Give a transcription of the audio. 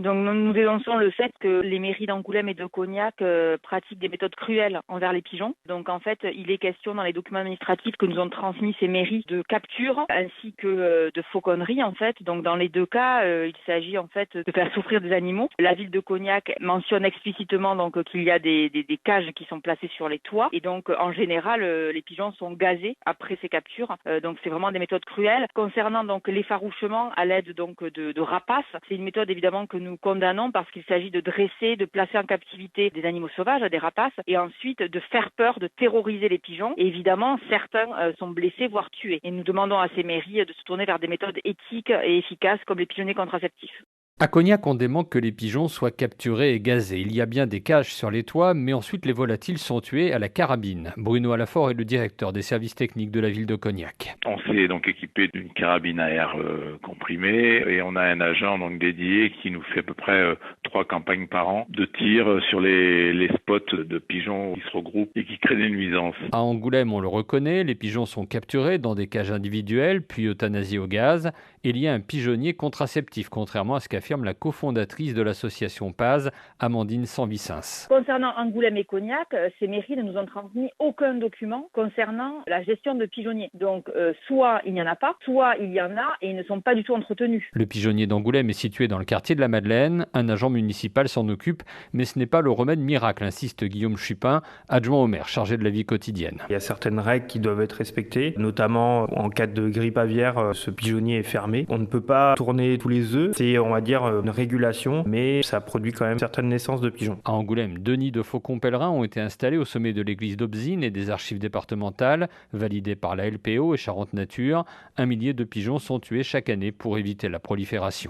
Donc nous dénonçons le fait que les mairies d'Angoulême et de Cognac pratiquent des méthodes cruelles envers les pigeons. Donc en fait, il est question dans les documents administratifs que nous ont transmis ces mairies de capture ainsi que de fauconnerie en fait. Donc dans les deux cas, il s'agit en fait de faire souffrir des animaux. La ville de Cognac mentionne explicitement donc qu'il y a des cages qui sont placées sur les toits et donc en général les pigeons sont gazés après ces captures. Donc c'est vraiment des méthodes cruelles. Concernant donc l'effarouchement à l'aide donc de rapaces, c'est une méthode évidemment que nous condamnons parce qu'il s'agit de dresser, de placer en captivité des animaux sauvages, des rapaces, et ensuite de faire peur, de terroriser les pigeons. Et évidemment, certains sont blessés, voire tués. Et nous demandons à ces mairies de se tourner vers des méthodes éthiques et efficaces comme les pigeonniers contraceptifs. À Cognac, on dément que les pigeons soient capturés et gazés. Il y a bien des cages sur les toits, mais ensuite les volatiles sont tués à la carabine. Bruno Alafort est le directeur des services techniques de la ville de Cognac. On s'est donc équipé d'une carabine à air comprimé et on a un agent donc dédié qui nous fait à peu près 3 campagnes par an de tir sur les spots de pigeons qui se regroupent et qui créent des nuisances. À Angoulême, on le reconnaît, les pigeons sont capturés dans des cages individuelles, puis euthanasiés au gaz. Il y a un pigeonnier contraceptif, contrairement à ce qu'affirme la cofondatrice de l'association PAZ, Amandine Sanvicens. Concernant Angoulême et Cognac, ces mairies ne nous ont transmis aucun document concernant la gestion de pigeonniers. Donc soit il n'y en a pas, soit il y en a et ils ne sont pas du tout entretenus. Le pigeonnier d'Angoulême est situé dans le quartier de la Madeleine. Un agent municipal s'en occupe, mais ce n'est pas le remède miracle, insiste Guillaume Chupin, adjoint au maire chargé de la vie quotidienne. Il y a certaines règles qui doivent être respectées, notamment en cas de grippe aviaire, ce pigeonnier est fermé. On ne peut pas tourner tous les œufs, c'est on va dire une régulation, mais ça produit quand même certaines naissances de pigeons. À Angoulême, 2 nids de faucons pèlerins ont été installés au sommet de l'église d'Aubzine et des archives départementales, validées par la LPO et Charente Nature. 1 millier de pigeons sont tués chaque année pour éviter la prolifération.